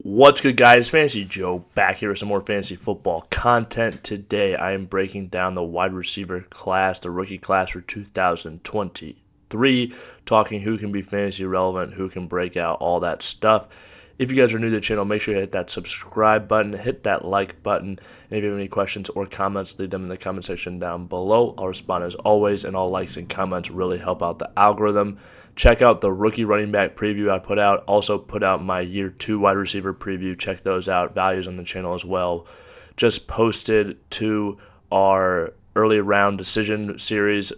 What's good, guys? Fantasy Joe back here with some more fantasy football content. Today, I am breaking down the wide receiver class, the rookie class for 2023, talking who can be fantasy relevant, who can break out, all that stuff. If you guys are new to the channel, make sure you hit that subscribe button, hit that like button, and if you have any questions or comments, leave them in the comment section down below. I'll respond as always, and all likes and comments really help out the algorithm. Check out the rookie running back preview I put out. Also put out my year 2 wide receiver preview. Check those out. Values on the channel as well. Just posted to our early round decision series.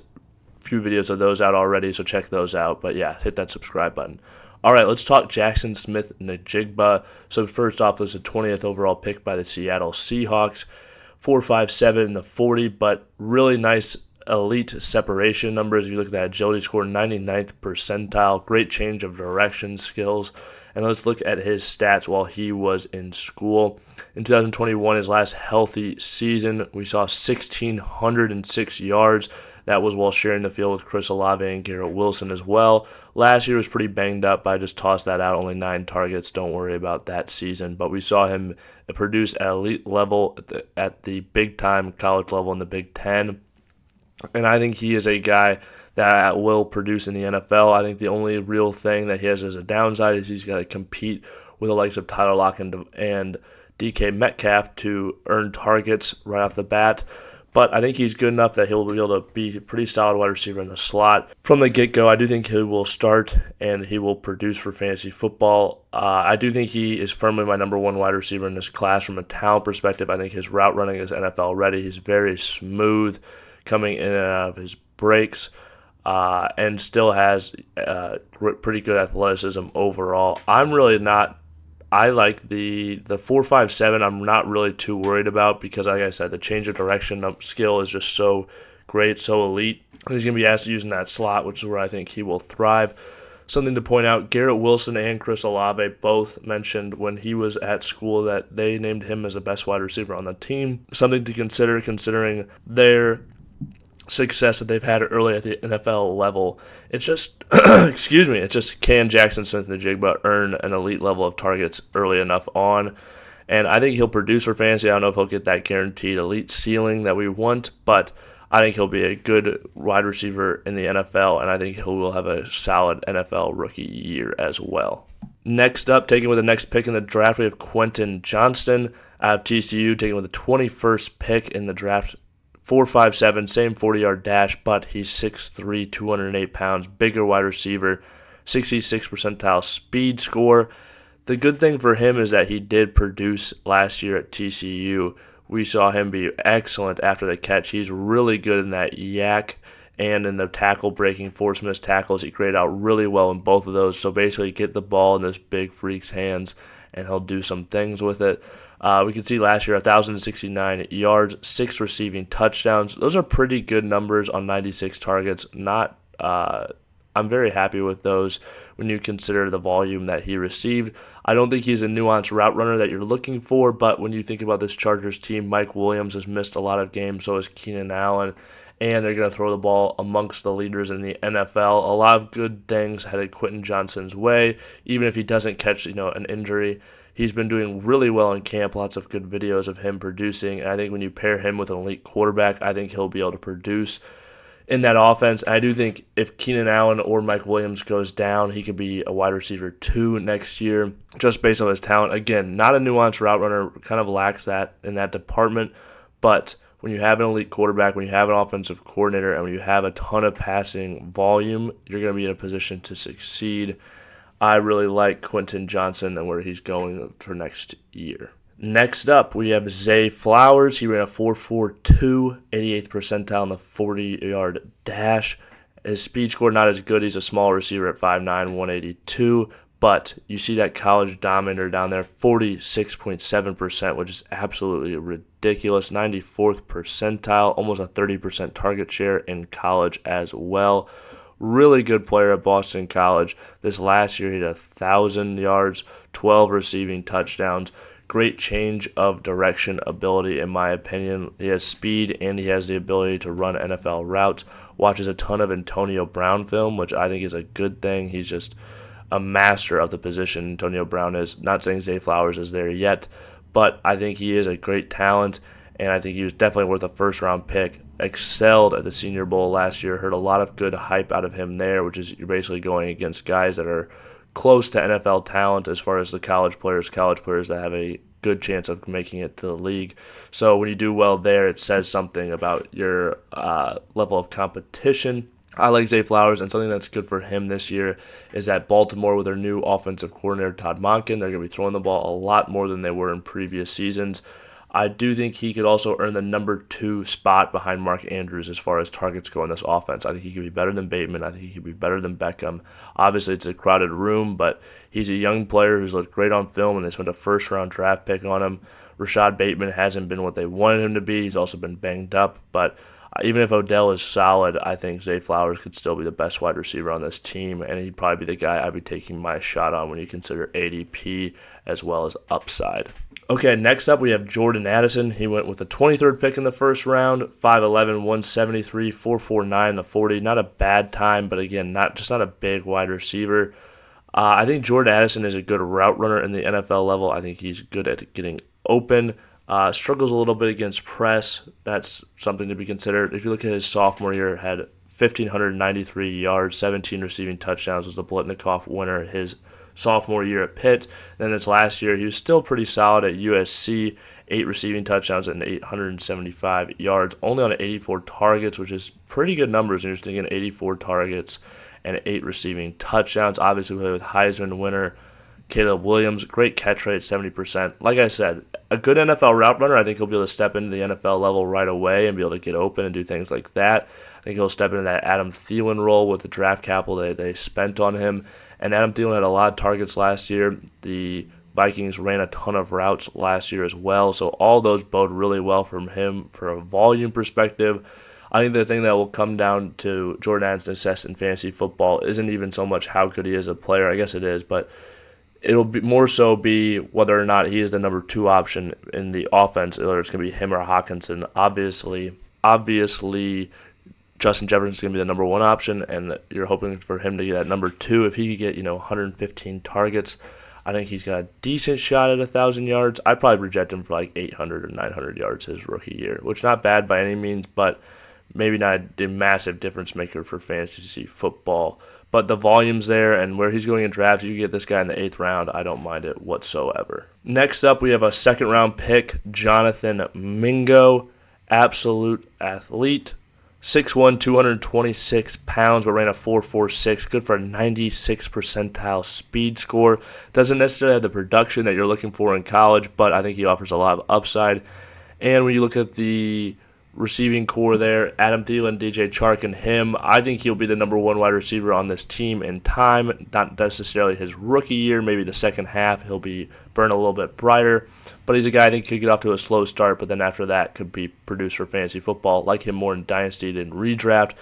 Few videos of those out already, so check those out. But yeah, hit that subscribe button. All right, let's talk Jaxson, Smith-Njigba. So first off, this is a 20th overall pick by the Seattle Seahawks. 4.57 in the 40, but really nice elite separation numbers. If you look at that agility score, 99th percentile, great change of direction skills. And let's look at his stats while he was in school. In 2021, his last healthy season, we saw 1,606 yards. That was while sharing the field with Chris Olave and Garrett Wilson as well. Last year was pretty banged up, but I just tossed that out. Only 9 targets. Don't worry about that season. But we saw him produce at elite level at the big-time college level in the Big Ten. And I think he is a guy that will produce in the NFL. I think the only real thing that he has as a downside is he's got to compete with the likes of Tyler Lockett and DK Metcalf to earn targets right off the bat. But I think he's good enough that he'll be able to be a pretty solid wide receiver in the slot. From the get-go, I do think he will start and he will produce for fantasy football. I do think he is firmly my number 1 wide receiver in this class from a talent perspective. I think his route running is NFL ready. He's very smooth coming in and out of his breaks, and still has pretty good athleticism overall. I like the 4.57. I'm not really too worried about because, like I said, the change of direction skill is just so great, so elite. He's going to be asked to use in that slot, which is where I think he will thrive. Something to point out, Garrett Wilson and Chris Olave both mentioned when he was at school that they named him as the best wide receiver on the team. Something to consider considering their success that they've had early at the NFL level. It's just, it's just can Jaxson, Smith-Njigba earn an elite level of targets early enough on? And I think he'll produce for fantasy. I don't know if he'll get that guaranteed elite ceiling that we want, but I think he'll be a good wide receiver in the NFL, and I think he will have a solid NFL rookie year as well. Next up, taking with the next pick in the draft, we have Quentin Johnson out of TCU, taking with the 21st pick in the draft. 4.57, same 40-yard dash, but he's 6'3", 208 pounds, bigger wide receiver, 66th percentile speed score. The good thing for him is that he did produce last year at TCU. We saw him be excellent after the catch. He's really good in that yak and in the tackle breaking, force missed tackles. He graded out really well in both of those. So basically get the ball in this big freak's hands, and he'll do some things with it. We could see last year 1,069 yards, 6 receiving touchdowns. Those are pretty good numbers on 96 targets. I'm very happy with those when you consider the volume that he received. I don't think he's a nuanced route runner that you're looking for, but when you think about this Chargers team, Mike Williams has missed a lot of games, so has Keenan Allen, and they're going to throw the ball amongst the leaders in the NFL. A lot of good things headed Quentin Johnson's way, even if he doesn't catch an injury. He's been doing really well in camp, lots of good videos of him producing, and I think when you pair him with an elite quarterback, I think he'll be able to produce in that offense. I do think if Keenan Allen or Mike Williams goes down, he could be a wide receiver 2 next year, just based on his talent. Again, not a nuanced route runner, kind of lacks that in that department, but when you have an elite quarterback, when you have an offensive coordinator, and when you have a ton of passing volume, you're going to be in a position to succeed. I really like Quentin Johnson and where he's going for next year. Next up, we have Zay Flowers. He ran a 4.42, 88th percentile in the 40-yard dash. His speed score not as good. He's a small receiver at 5'9", 182. But you see that college dominator down there, 46.7%, which is absolutely ridiculous. 94th percentile, almost a 30% target share in college as well. Really good player at Boston College. This last year, he had 1,000 yards, 12 receiving touchdowns. Great change of direction ability, in my opinion. He has speed, and he has the ability to run NFL routes. Watches a ton of Antonio Brown film, which I think is a good thing. He's just a master of the position. Antonio Brown is. Not saying Zay Flowers is there yet, but I think he is a great talent, and I think he was definitely worth a first-round pick. Excelled at the Senior Bowl last year. Heard a lot of good hype out of him there, which is you're basically going against guys that are close to NFL talent as far as the college players that have a good chance of making it to the league. So when you do well there, it says something about your level of competition. I like Zay Flowers, and something that's good for him this year is that Baltimore, with their new offensive coordinator, Todd Monken, they're going to be throwing the ball a lot more than they were in previous seasons. I do think he could also earn the number 2 spot behind Mark Andrews as far as targets go in this offense. I think he could be better than Bateman. I think he could be better than Beckham. Obviously, it's a crowded room, but he's a young player who's looked great on film, and they spent a first-round draft pick on him. Rashad Bateman hasn't been what they wanted him to be. He's also been banged up, but even if Odell is solid, I think Zay Flowers could still be the best wide receiver on this team, and he'd probably be the guy I'd be taking my shot on when you consider ADP as well as upside. Okay, next up we have Jordan Addison. He went with the 23rd pick in the first round, 5'11", 173, 4.49 the 40. Not a bad time, but again, not a big wide receiver. I think Jordan Addison is a good route runner in the NFL level. I think he's good at getting open. Struggles a little bit against press. That's something to be considered. If you look at his sophomore year, had 1,593 yards, 17 receiving touchdowns, was the Blitnikoff winner his sophomore year at Pitt. Then this last year, he was still pretty solid at USC, 8 receiving touchdowns and 875 yards, only on 84 targets, which is pretty good numbers. And you're thinking 84 targets and 8 receiving touchdowns. Obviously, with Heisman winner Caleb Williams, great catch rate, 70%. Like I said, a good NFL route runner. I think he'll be able to step into the NFL level right away and be able to get open and do things like that. I think he'll step into that Adam Thielen role with the draft capital they spent on him. And Adam Thielen had a lot of targets last year. The Vikings ran a ton of routes last year as well. So all those bode really well from him for a volume perspective. I think the thing that will come down to Jordan Addison's success in fantasy football isn't even so much how good he is as a player. I guess it is, but it'll be more so be whether or not he is the number 2 option in the offense, whether it's going to be him or Hockenson. Obviously, Justin Jefferson's going to be the number 1 option, and you're hoping for him to get that number 2. If he could get 115 targets, I think he's got a decent shot at 1,000 yards. I'd probably project him for like 800 or 900 yards his rookie year, which not bad by any means, but maybe not a massive difference maker for fantasy football. But the volume's there, and where he's going in drafts, you get this guy in the 8th round, I don't mind it whatsoever. Next up, we have a 2nd-round pick, Jonathan Mingo, absolute athlete. 6'1", 226 pounds, but ran a 4.46, good for a 96th percentile speed score. Doesn't necessarily have the production that you're looking for in college, but I think he offers a lot of upside. And when you look at the receiving core there, Adam Thielen, DJ Chark, and him, I think he'll be the number 1 wide receiver on this team in time. Not necessarily his rookie year, maybe the second half he'll be burned a little bit brighter, but he's a guy I think could get off to a slow start, but then after that could be produced for fantasy football. Like him more in Dynasty than redraft,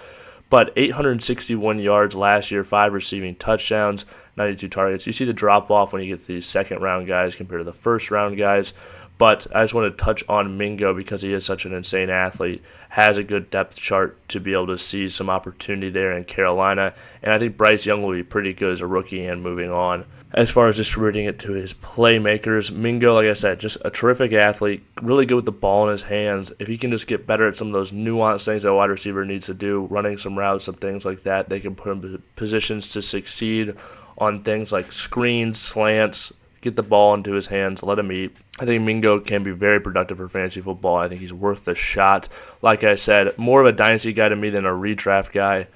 but 861 yards last year, 5 receiving touchdowns, 92 targets. You see the drop-off when you get to these second-round guys compared to the first-round guys. But I just want to touch on Mingo because he is such an insane athlete, has a good depth chart to be able to see some opportunity there in Carolina, and I think Bryce Young will be pretty good as a rookie and moving on. As far as distributing it to his playmakers, Mingo, like I said, just a terrific athlete, really good with the ball in his hands. If he can just get better at some of those nuanced things that a wide receiver needs to do, running some routes and things like that, they can put him in positions to succeed on things like screens, slants, get the ball into his hands, let him eat. I think Mingo can be very productive for fantasy football. I think he's worth the shot. Like I said, more of a dynasty guy to me than a redraft guy,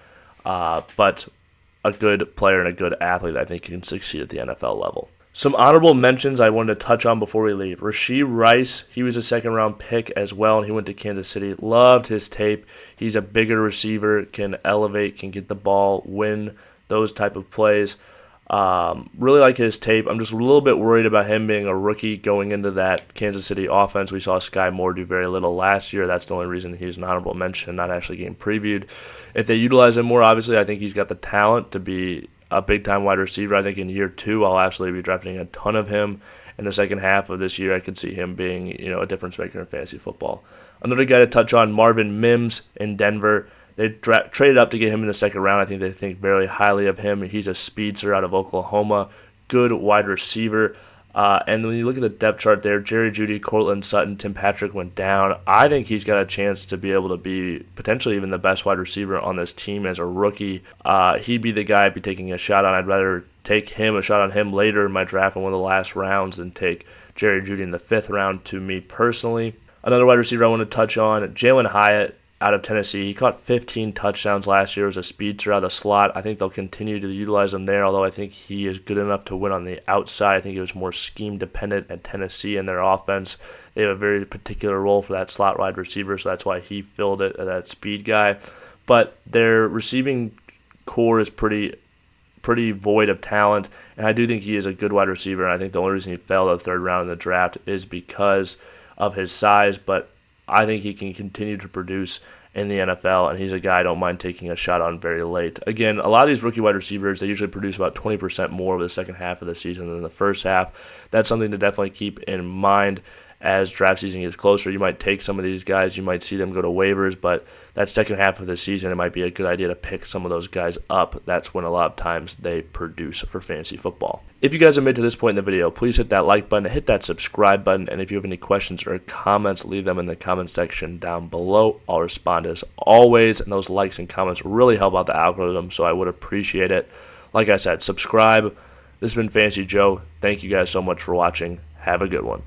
but a good player and a good athlete I think can succeed at the NFL level. Some honorable mentions I wanted to touch on before we leave. Rashee Rice, he was a 2nd-round pick as well, and he went to Kansas City. Loved his tape. He's a bigger receiver, can elevate, can get the ball, win those type of plays. Really like his tape. I'm just a little bit worried about him being a rookie going into that Kansas City offense. We saw Sky Moore do very little last year. That's the only reason he's an honorable mention, not actually getting previewed. If they utilize him more, obviously, I think he's got the talent to be a big-time wide receiver. I think in year 2, I'll absolutely be drafting a ton of him. In the second half of this year, I could see him being, a difference maker in fantasy football. Another guy to touch on, Marvin Mims in Denver. They traded up to get him in the second round. I think they think very highly of him. He's a speedster out of Oklahoma. Good wide receiver. And when you look at the depth chart there, Jerry Jeudy, Cortland Sutton, Tim Patrick went down. I think he's got a chance to be able to be potentially even the best wide receiver on this team as a rookie. He'd be the guy I'd be taking a shot on. I'd rather take a shot on him later in my draft in one of the last rounds than take Jerry Jeudy in the 5th round, to me personally. Another wide receiver I want to touch on, Jalin Hyatt out of Tennessee. He caught 15 touchdowns last year as a speedster out of the slot. I think they'll continue to utilize him there, although I think he is good enough to win on the outside. I think he was more scheme-dependent at Tennessee in their offense. They have a very particular role for that slot wide receiver, so that's why he filled it, that speed guy. But their receiving core is pretty void of talent, and I do think he is a good wide receiver, and I think the only reason he fell to the 3rd round in the draft is because of his size, but I think he can continue to produce in the NFL, and he's a guy I don't mind taking a shot on very late. Again, a lot of these rookie wide receivers, they usually produce about 20% more over the second half of the season than the first half. That's something to definitely keep in mind as draft season gets closer. You might take some of these guys, you might see them go to waivers, but that second half of the season, it might be a good idea to pick some of those guys up. That's when a lot of times they produce for fantasy football. If you guys have made to this point in the video, please hit that like button, hit that subscribe button, and if you have any questions or comments, leave them in the comment section down below. I'll respond as always, and those likes and comments really help out the algorithm, so I would appreciate it. Like I said, subscribe. This has been Fantasy Joe. Thank you guys so much for watching. Have a good one.